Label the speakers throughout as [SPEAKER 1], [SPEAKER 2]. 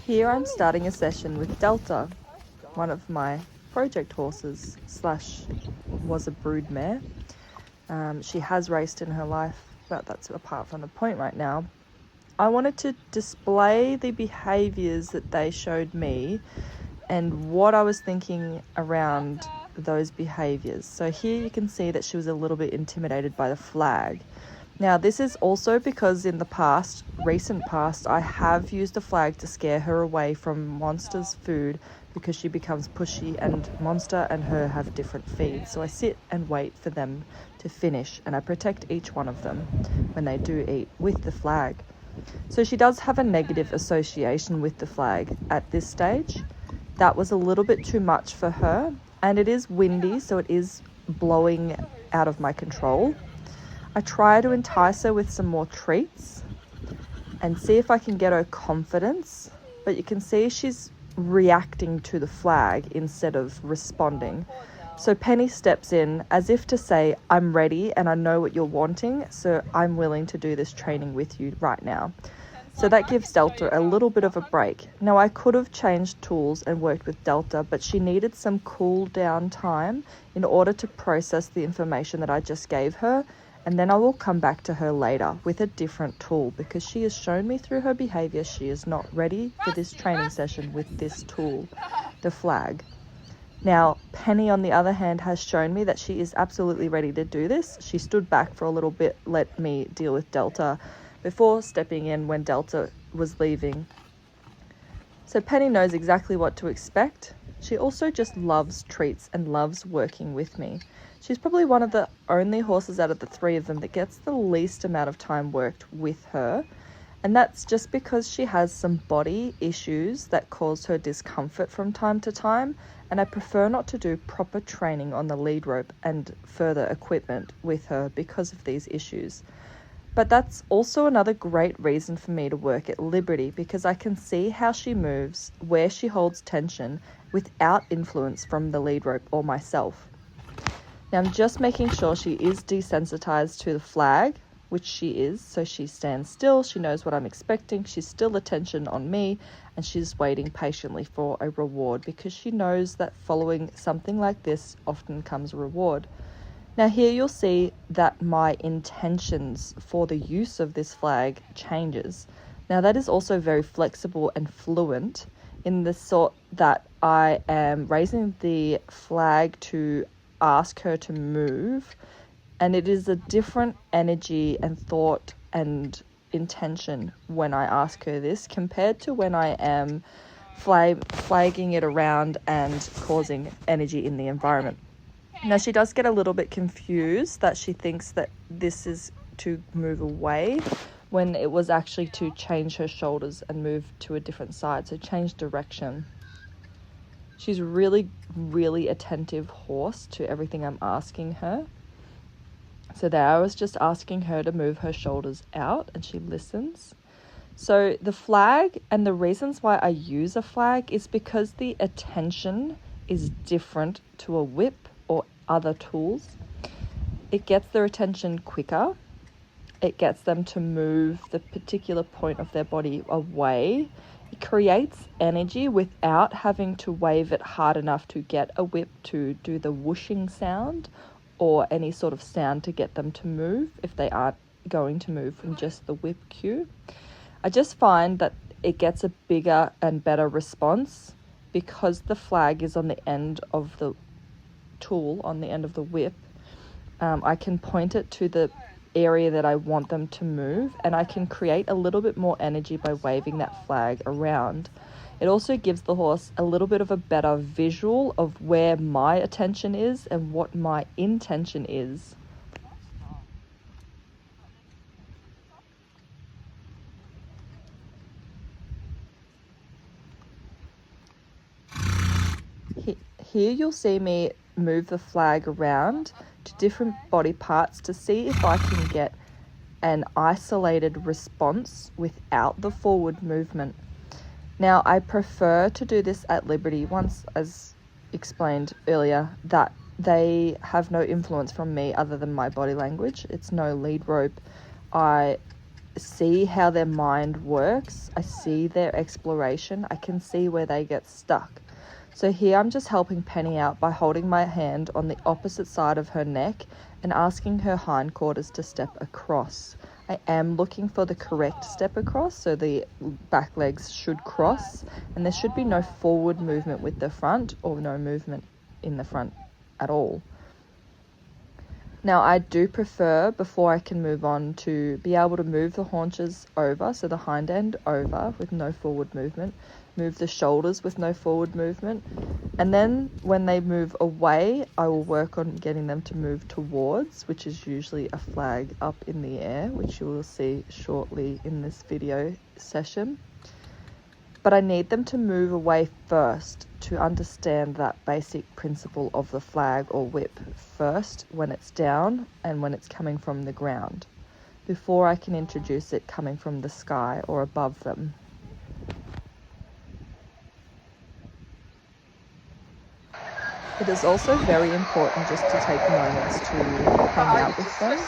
[SPEAKER 1] Here I'm starting a session with Delta, one of my project horses / was a brood mare. She has raced in her life, but that's apart from the point right now. I wanted to display the behaviours that they showed me and what I was thinking around those behaviours. So here you can see that she was a little bit intimidated by the flag. Now this is also because in the recent past, I have used a flag to scare her away from Monster's food because she becomes pushy, and Monster and her have different feeds. So I sit and wait for them to finish, and I protect each one of them when they do eat with the flag. So she does have a negative association with the flag at this stage. That was a little bit too much for her, and it is windy, so it is blowing out of my control. I try to entice her with some more treats and see if I can get her confidence, but you can see she's reacting to the flag instead of responding. So Penny steps in as if to say, I'm ready and I know what you're wanting, so I'm willing to do this training with you right now. So that gives Delta a little bit of a break. Now I could have changed tools and worked with Delta, but she needed some cool down time in order to process the information that I just gave her. And then I will come back to her later with a different tool, because she has shown me through her behaviour she is not ready for this training session with this tool, the flag. Now, Penny, on the other hand, has shown me that she is absolutely ready to do this. She stood back for a little bit, let me deal with Delta before stepping in when Delta was leaving. So Penny knows exactly what to expect. She also just loves treats and loves working with me. She's probably one of the only horses out of the three of them that gets the least amount of time worked with her. And that's just because she has some body issues that cause her discomfort from time to time. And I prefer not to do proper training on the lead rope and further equipment with her because of these issues. But that's also another great reason for me to work at Liberty, because I can see how she moves, where she holds tension without influence from the lead rope or myself. Now I'm just making sure she is desensitized to the flag, which she is, so she stands still, she knows what I'm expecting, she's still attention on me, and she's waiting patiently for a reward, because she knows that following something like this often comes a reward. Now here you'll see that my intentions for the use of this flag changes. Now that is also very flexible and fluent in the sort that I am raising the flag to ask her to move, and it is a different energy and thought and intention when I ask her this compared to when I am flagging it around and causing energy in the environment. Now she does get a little bit confused that she thinks that this is to move away when it was actually to change her shoulders and move to a different side, so change direction. She's really, really attentive horse to everything I'm asking her. So there I was just asking her to move her shoulders out and she listens. So the flag, and the reasons why I use a flag is because the attention is different to a whip or other tools. It gets their attention quicker. It gets them to move the particular point of their body away. It creates energy without having to wave it hard enough to get a whip to do the whooshing sound or any sort of sound to get them to move if they aren't going to move from just the whip cue. I just find that it gets a bigger and better response because the flag is on the end of the tool, on the end of the whip. I can point it to the area that I want them to move, and I can create a little bit more energy by waving that flag around. It also gives the horse a little bit of a better visual of where my attention is and what my intention is. Here you'll see me move the flag around to different body parts to see if I can get an isolated response without the forward movement. Now, I prefer to do this at Liberty once, as explained earlier, that they have no influence from me other than my body language. It's no lead rope. I see how their mind works. I see their exploration. I can see where they get stuck. So here I'm just helping Penny out by holding my hand on the opposite side of her neck and asking her hindquarters to step across. I am looking for the correct step across, so the back legs should cross, and there should be no forward movement with the front or no movement in the front at all. Now I do prefer, before I can move on, to be able to move the haunches over, so the hind end over with no forward movement, move the shoulders with no forward movement, and then when they move away, I will work on getting them to move towards, which is usually a flag up in the air, which you will see shortly in this video session. But I need them to move away first to understand that basic principle of the flag or whip first when it's down and when it's coming from the ground, before I can introduce it coming from the sky or above them. It is also very important just to take moments to hang out with them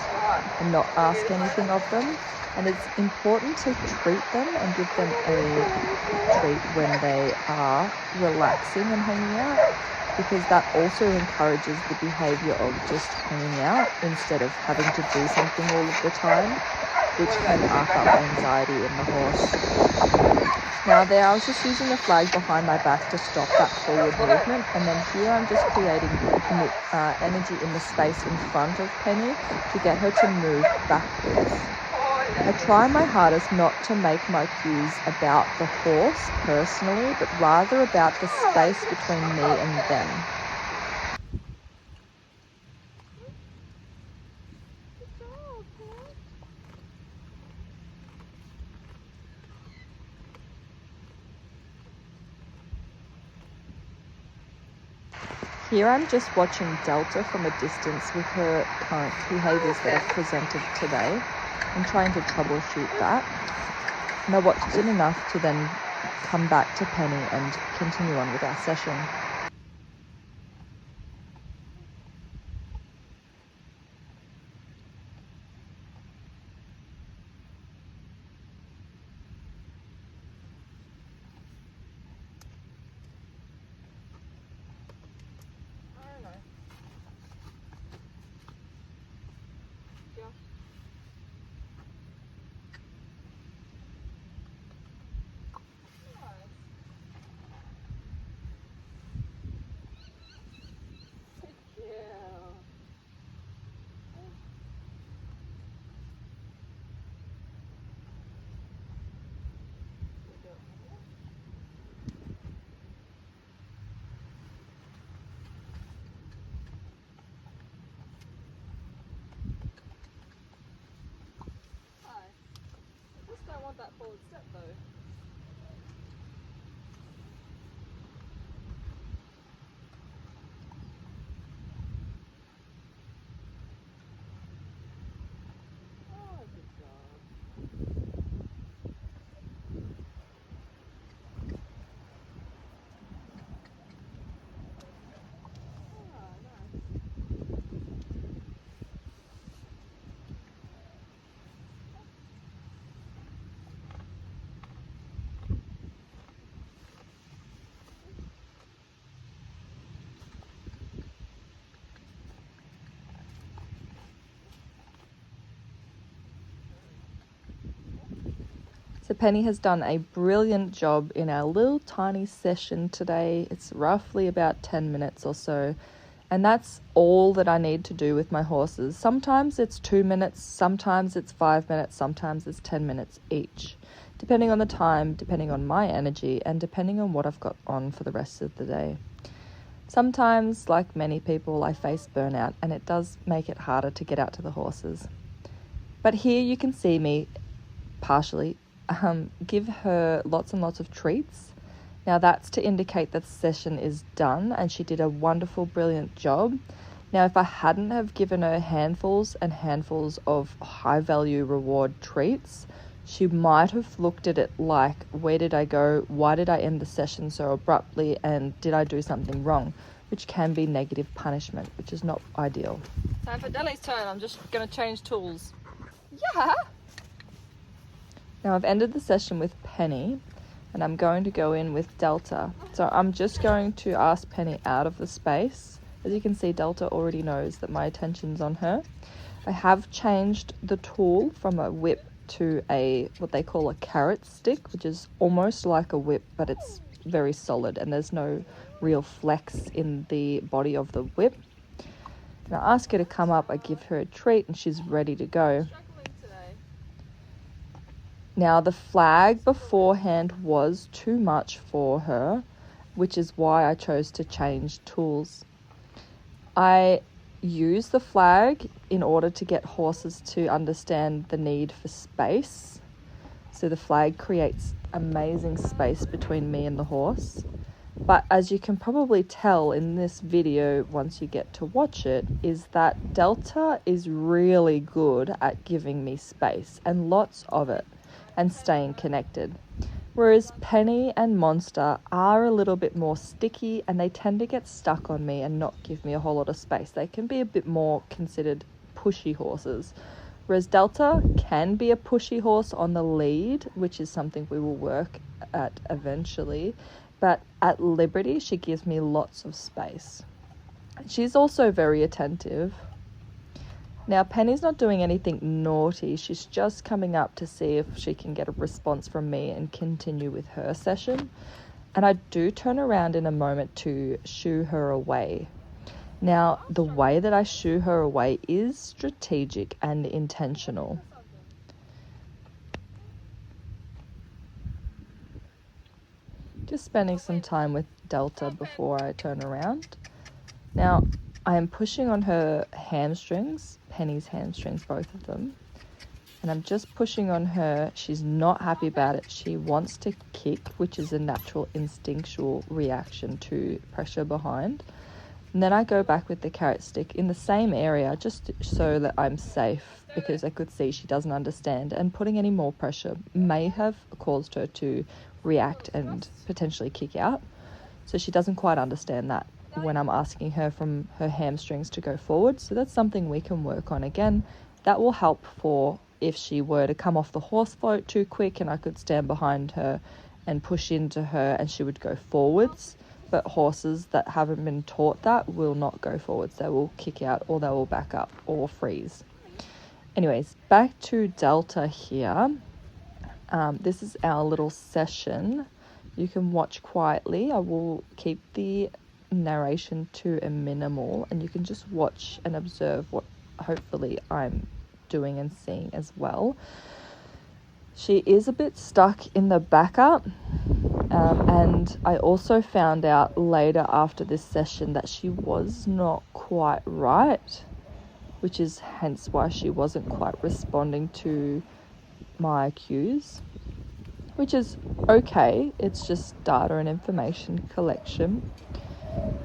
[SPEAKER 1] and not ask anything of them. And it's important to treat them and give them a treat when they are relaxing and hanging out, because that also encourages the behaviour of just hanging out instead of having to do something all of the time, which can up anxiety in the horse. Now there, I was just using the flag behind my back to stop that forward movement, and then here I'm just creating energy in the space in front of Penny to get her to move backwards. I try my hardest not to make my cues about the horse personally, but rather about the space between me and them. Here I'm just watching Delta from a distance with her current behaviours that I've presented today and trying to troubleshoot that. And I watched it enough to then come back to Penny and continue on with our session. That forward step though. Oh, good job. Oh, nice. So Penny has done a brilliant job in our little tiny session today. It's roughly about 10 minutes or so. And that's all that I need to do with my horses. Sometimes it's 2 minutes, sometimes it's 5 minutes, sometimes it's 10 minutes each, depending on the time, depending on my energy, and depending on what I've got on for the rest of the day. Sometimes, like many people, I face burnout, and it does make it harder to get out to the horses. But here you can see me partially give her lots and lots of treats. Now that's to indicate that the session is done and she did a wonderful, brilliant job. Now if I hadn't have given her handfuls and handfuls of high value reward treats, she might have looked at it like, where did I go? Why did I end the session so abruptly? And did I do something wrong? Which can be negative punishment, which is not ideal. Time for Deli's turn. I'm just going to change tools. Yeah. Now I've ended the session with Penny and I'm going to go in with Delta. So I'm just going to ask Penny out of the space. As you can see, Delta already knows that my attention's on her. I have changed the tool from a whip to what they call a carrot stick, which is almost like a whip, but it's very solid and there's no real flex in the body of the whip. And I ask her to come up, I give her a treat and she's ready to go. Now the flag beforehand was too much for her, which is why I chose to change tools. I use the flag in order to get horses to understand the need for space. So the flag creates amazing space between me and the horse. But as you can probably tell in this video, once you get to watch it, is that Delta is really good at giving me space and lots of it and staying connected. Whereas Penny and Monster are a little bit more sticky and they tend to get stuck on me and not give me a whole lot of space. They can be a bit more considered pushy horses. Whereas Delta can be a pushy horse on the lead, which is something we will work at eventually. But at Liberty, she gives me lots of space. She's also very attentive. Now, Penny's not doing anything naughty. She's just coming up to see if she can get a response from me and continue with her session. And I do turn around in a moment to shoo her away. Now, the way that I shoo her away is strategic and intentional. Just spending some time with Delta before I turn around. Now, I am pushing on her hamstrings, Penny's hamstrings, both of them. And I'm just pushing on her. She's not happy about it. She wants to kick, which is a natural instinctual reaction to pressure behind. And then I go back with the carrot stick in the same area just so that I'm safe, because I could see she doesn't understand, and putting any more pressure may have caused her to react and potentially kick out. So she doesn't quite understand that when I'm asking her from her hamstrings to go forward. So that's something we can work on again. That will help for if she were to come off the horse float too quick and I could stand behind her and push into her and she would go forwards. But horses that haven't been taught that will not go forwards. They will kick out or they will back up or freeze. Anyways, back to Delta here. This is our little session. You can watch quietly. I will keep the narration to a minimal and you can just watch and observe what hopefully I'm doing and seeing as well. She is a bit stuck in the backup, and I also found out later after this session that she was not quite right, which is hence why she wasn't quite responding to my cues, which is okay. It's just data and information collection.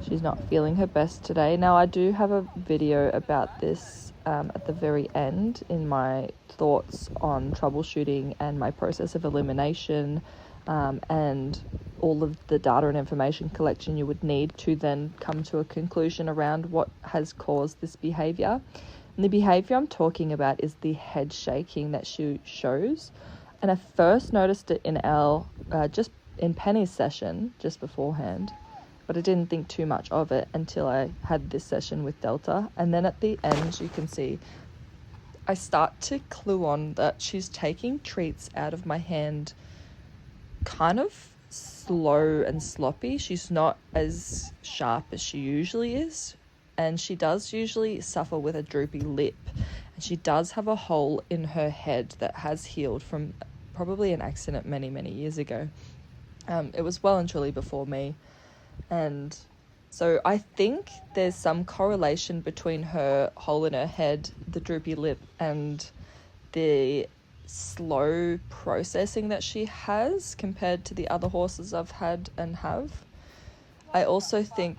[SPEAKER 1] She's not feeling her best today. Now, I do have a video about this at the very end in my thoughts on troubleshooting and my process of elimination, and all of the data and information collection you would need to then come to a conclusion around what has caused this behaviour. And the behaviour I'm talking about is the head shaking that she shows. And I first noticed it in just in Penny's session just beforehand, but I didn't think too much of it until I had this session with Delta. And then at the end, you can see I start to clue on that she's taking treats out of my hand kind of slow and sloppy. She's not as sharp as she usually is, and she does usually suffer with a droopy lip, and she does have a hole in her head that has healed from probably an accident many years ago. It was well and truly before me. And so I think there's some correlation between her hole in her head, the droopy lip, and the slow processing that she has compared to the other horses I've had and have. I also think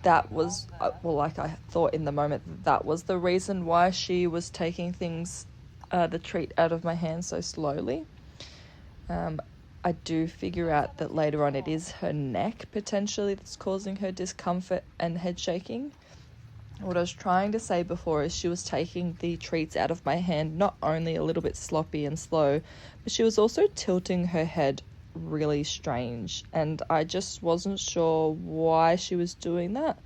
[SPEAKER 1] that was, like I thought in the moment, that was the reason why she was taking things, the treat out of my hand so slowly. I do figure out that later on it is her neck potentially that's causing her discomfort and head shaking. What I was trying to say before is she was taking the treats out of my hand not only a little bit sloppy and slow, but she was also tilting her head really strange, and I just wasn't sure why she was doing that.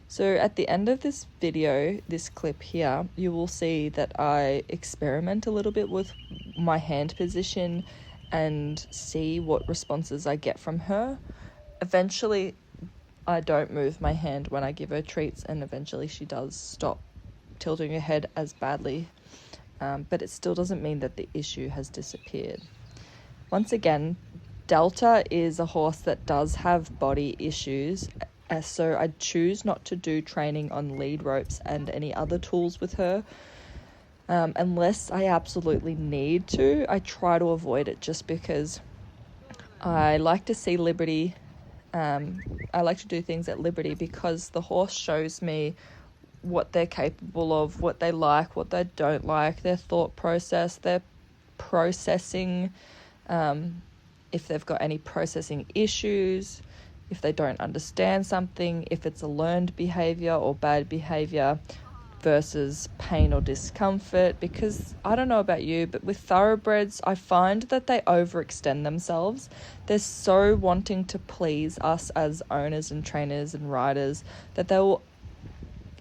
[SPEAKER 1] So at the end of this video, this clip here, you will see that I experiment a little bit with my hand position and see what responses I get from her. Eventually, I don't move my hand when I give her treats, and eventually she does stop tilting her head as badly, but it still doesn't mean that the issue has disappeared. Once again, Delta is a horse that does have body issues, so I choose not to do training on lead ropes and any other tools with her. Unless I absolutely need to, I try to avoid it just because I like to see Liberty. I like to do things at Liberty because the horse shows me what they're capable of, what they like, what they don't like, their thought process, their processing, if they've got any processing issues, if they don't understand something, if it's a learned behaviour or bad behaviour versus pain or discomfort. Because I don't know about you, but with thoroughbreds, I find that they overextend themselves. They're so wanting to please us as owners and trainers and riders that they will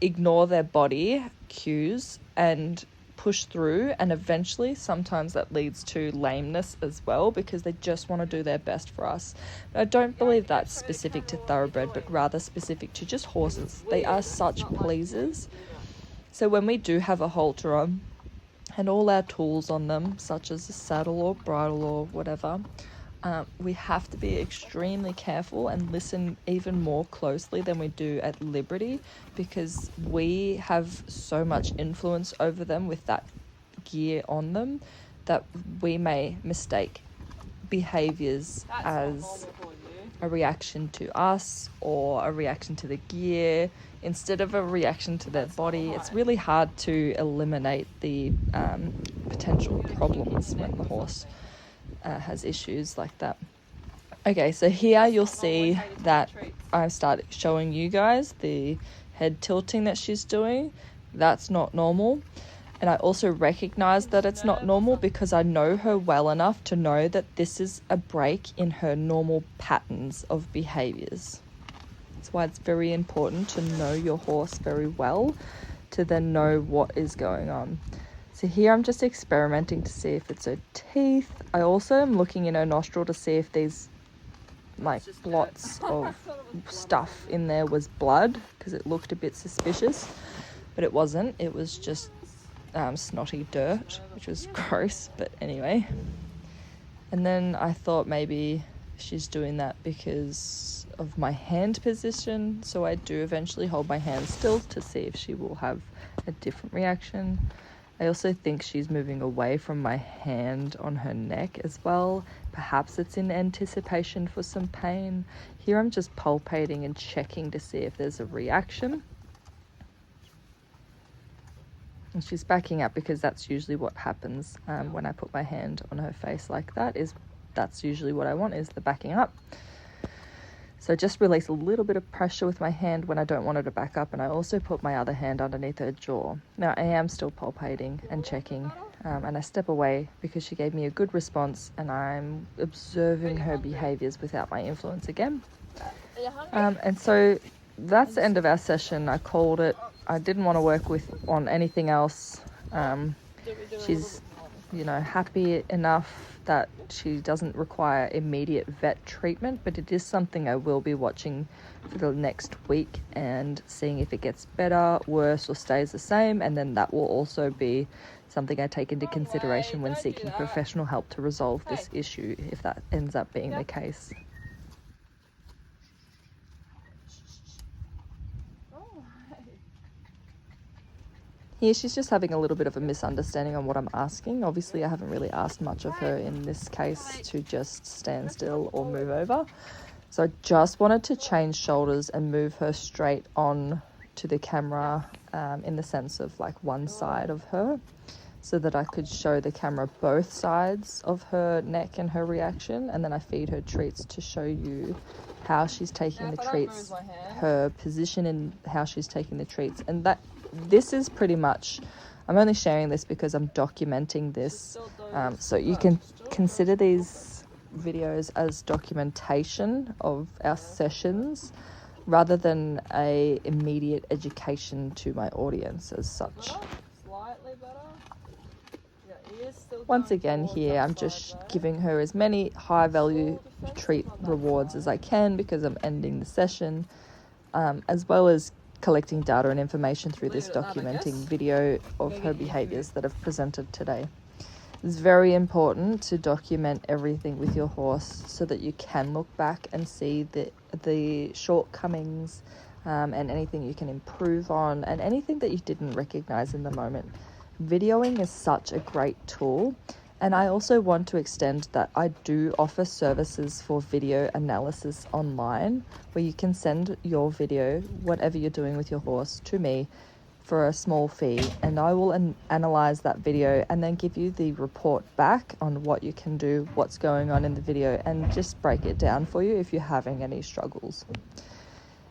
[SPEAKER 1] ignore their body cues and push through, and eventually sometimes that leads to lameness as well because they just want to do their best for us. But I don't believe that's specific to thoroughbred, but rather specific to just horses. They are such pleasers. So when we do have a halter on and all our tools on them, such as a saddle or bridle or whatever, we have to be extremely careful and listen even more closely than we do at Liberty, because we have so much influence over them with that gear on them that we may mistake behaviours as a reaction to us or a reaction to the gear instead of a reaction to their body. It's really hard to eliminate the potential problems when the horse has issues like that. Okay, so here you'll see that I've started showing you guys the head tilting that she's doing. That's not normal. And I also recognize that it's not normal because I know her well enough to know that this is a break in her normal patterns of behaviors. That's why it's very important to know your horse very well to then know what is going on. So here I'm just experimenting to see if it's her teeth. I also am looking in her nostril to see if these like blots of stuff in there was blood, because it looked a bit suspicious, but it wasn't. It was just snotty dirt, which was gross, but anyway. And then I thought maybe she's doing that because of my hand position, so I do eventually hold my hand still to see if she will have a different reaction. I also think she's moving away from my hand on her neck as well. Perhaps it's in anticipation for some pain. Here I'm just palpating and checking to see if there's a reaction. And she's backing up because that's usually what happens when I put my hand on her face like that. That's usually what I want, is the backing up. So just release a little bit of pressure with my hand when I don't want her to back up, and I also put my other hand underneath her jaw. Now I am still palpating and checking, and I step away because she gave me a good response, and I'm observing her behaviours without my influence again. And so that's the end of our session. I called it. I didn't want to work on anything else. She's, happy enough that she doesn't require immediate vet treatment, but it is something I will be watching for the next week and seeing if it gets better, worse, or stays the same. And then that will also be something I take into consideration when seeking professional help to resolve this issue, if that ends up being the case. Here she's just having a little bit of a misunderstanding on what I'm asking. Obviously I haven't really asked much of her in this case to just stand still or move over. So I just wanted to change shoulders and move her straight on to the camera, in the sense of like one side of her. so that I could show the camera both sides of her neck and her reaction, and then I feed her treats to show you how she's taking the treats, her position in how she's taking the treats. And this is pretty much, I'm only sharing this because I'm documenting this, so you can consider these videos as documentation of our sessions rather than a immediate education to my audience as such. Once again here, I'm just giving her as many high value treat rewards as I can because I'm ending the session, as well as collecting data and information through this documenting video of her behaviours that I've presented today. It's very important to document everything with your horse so that you can look back and see the shortcomings, and anything you can improve on, and anything that you didn't recognise in the moment. Videoing is such a great tool, and I also want to extend that I do offer services for video analysis online where you can send your video, whatever you're doing with your horse, to me for a small fee, and I will analyze that video and then give you the report back on what you can do, what's going on in the video, and just break it down for you if you're having any struggles.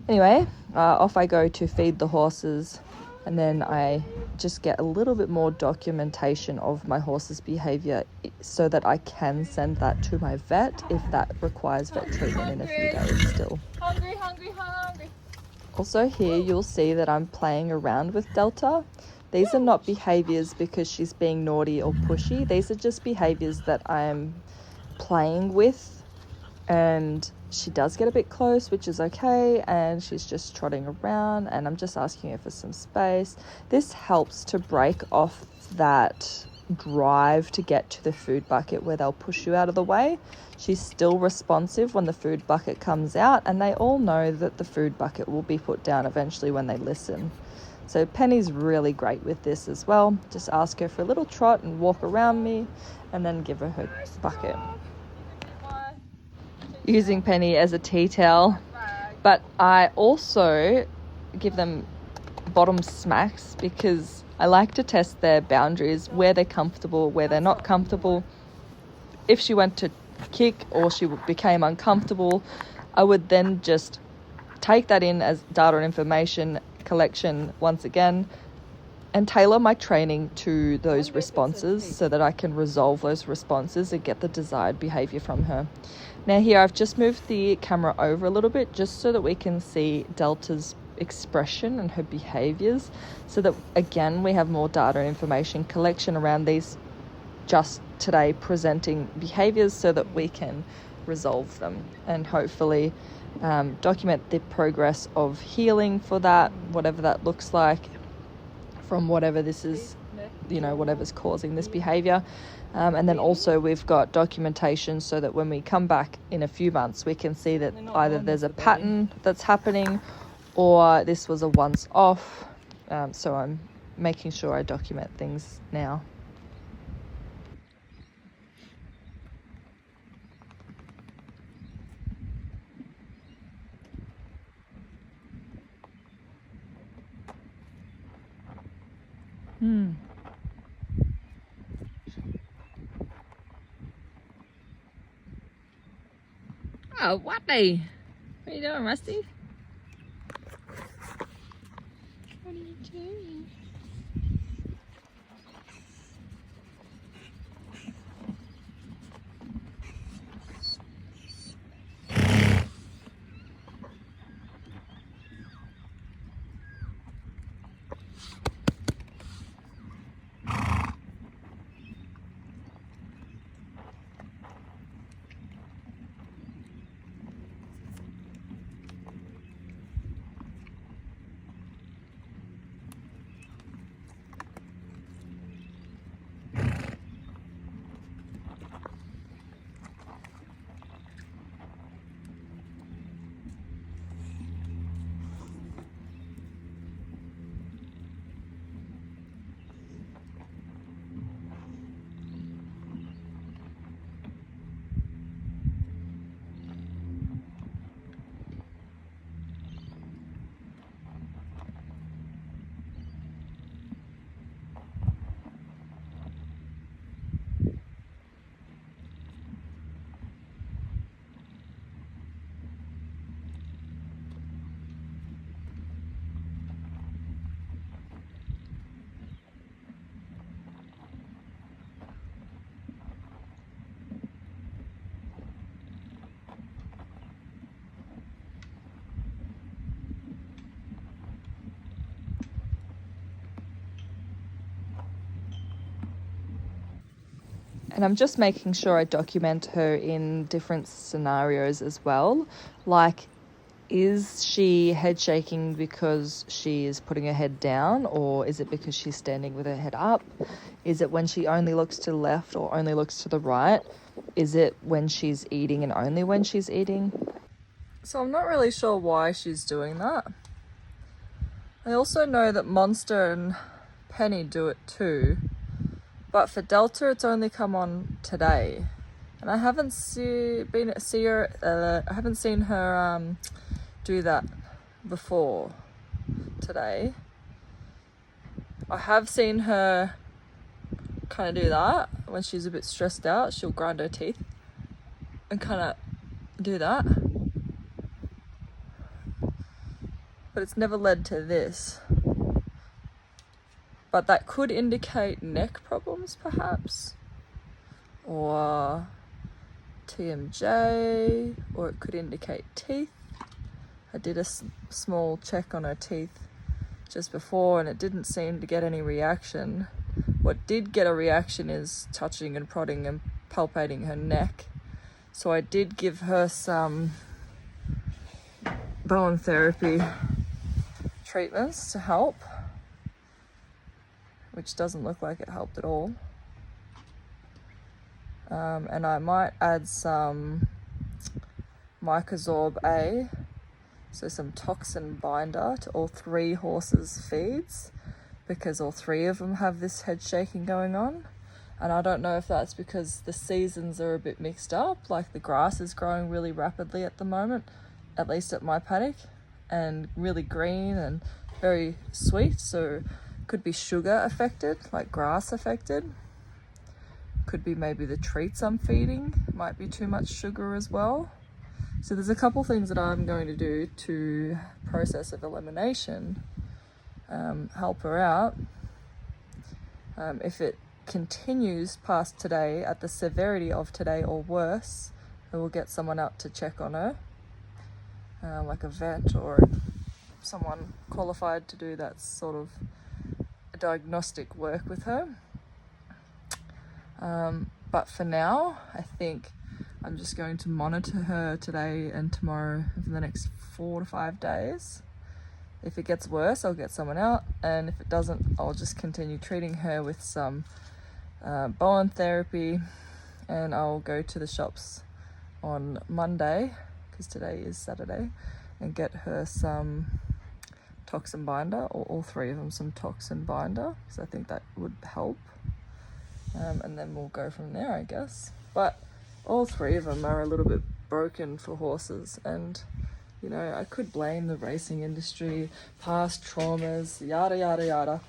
[SPEAKER 1] Anyway, off I go to feed the horses, and then I just get a little bit more documentation of my horse's behavior so that I can send that to my vet if that requires vet treatment in a few days still.
[SPEAKER 2] Hungry.
[SPEAKER 1] Also here you'll see that I'm playing around with Delta. These are not behaviors because she's being naughty or pushy. These are just behaviors that I'm playing with, and she does get a bit close, which is okay, and she's just trotting around and I'm just asking her for some space. This helps to break off that drive to get to the food bucket where they'll push you out of the way. She's still responsive when the food bucket comes out, and they all know that the food bucket will be put down eventually when they listen. So Penny's really great with this as well. Just ask her for a little trot and walk around me, and then give her her bucket. Using Penny as a tea towel, but I also give them bottom smacks because I like to test their boundaries, where they're comfortable, where they're not comfortable. If she went to kick or she became uncomfortable, I would then just take that in as data and information collection once again and tailor my training to those responses so that I can resolve those responses and get the desired behavior from her. Now here I've just moved the camera over a little bit just so that we can see Delta's expression and her behaviors, so that again we have more data and information collection around these just today presenting behaviors so that we can resolve them and hopefully document the progress of healing for that, whatever that looks like, from whatever this is, whatever's causing this behavior. And then also we've got documentation so that when we come back in a few months, we can see that either there's a pattern that's happening or this was a once off. So I'm making sure I document things now. Oh, Wappy! What are you doing, Rusty? What are you doing? And I'm just making sure I document her in different scenarios as well. Like, is she head shaking because she is putting her head down, or is it because she's standing with her head up? Is it when she only looks to the left or only looks to the right? Is it when she's eating and only when she's eating? So I'm not really sure why she's doing that. I also know that Monster and Penny do it too, but for Delta it's only come on today, and I haven't seen her do that before today. I have seen her kind of do that when she's a bit stressed out. She'll grind her teeth and kind of do that, but it's never led to this. But that could indicate neck problems perhaps, or TMJ, or it could indicate teeth. I did a small check on her teeth just before and it didn't seem to get any reaction. What did get a reaction is touching and prodding and palpating her neck. So I did give her some bone therapy treatments to help, which doesn't look like it helped at all. And I might add some Mycosorb A, so some toxin binder, to all 3 horses' feeds, because all 3 of them have this head shaking going on. And I don't know if that's because the seasons are a bit mixed up, like the grass is growing really rapidly at the moment, at least at my paddock, and really green and very sweet, so could be sugar affected, like grass affected. Could be maybe the treats I'm feeding might be too much sugar as well. So there's a couple things that I'm going to do to process of elimination, help her out. If it continues past today, at the severity of today or worse, I will get someone out to check on her, like a vet or someone qualified to do that sort of diagnostic work with her. But for now, I think I'm just going to monitor her today and tomorrow for the next 4 to 5 days. If it gets worse, I'll get someone out, and if it doesn't, I'll just continue treating her with some bone therapy, and I'll go to the shops on Monday, because today is Saturday, and get her some toxin binder, or all 3 of them some toxin binder, because I think that would help. And then we'll go from there, I guess. But all 3 of them are a little bit broken for horses, and you know, I could blame the racing industry, past traumas, yada yada yada,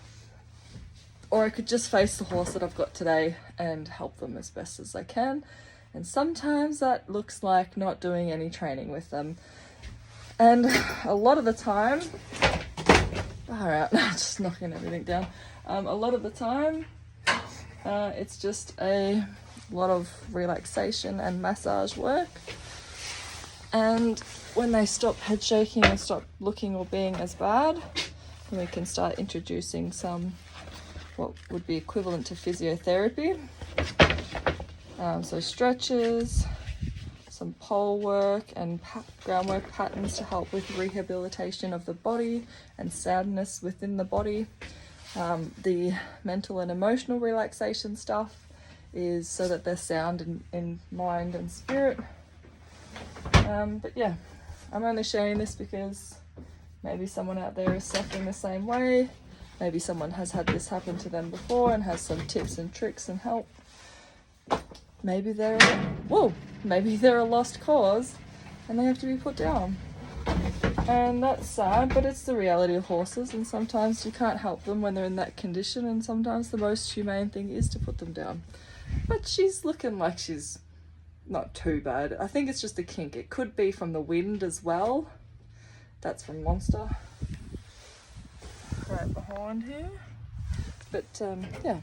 [SPEAKER 1] or I could just face the horse that I've got today and help them as best as I can. And sometimes that looks like not doing any training with them, and a lot of the time, alright, just knocking everything down. A lot of the time, it's just a lot of relaxation and massage work. And when they stop head shaking and stop looking or being as bad, then we can start introducing some what would be equivalent to physiotherapy. So stretches, some pole work and groundwork patterns to help with rehabilitation of the body and soundness within the body. The mental and emotional relaxation stuff is so that they're sound in mind and spirit. But yeah, I'm only sharing this because maybe someone out there is suffering the same way. Maybe someone has had this happen to them before and has some tips and tricks and help. Maybe they're a lost cause and they have to be put down. And that's sad, but it's the reality of horses, and sometimes you can't help them when they're in that condition, and sometimes the most humane thing is to put them down. But she's looking like she's not too bad. I think it's just a kink. It could be from the wind as well. That's from Monster right behind here. But yeah.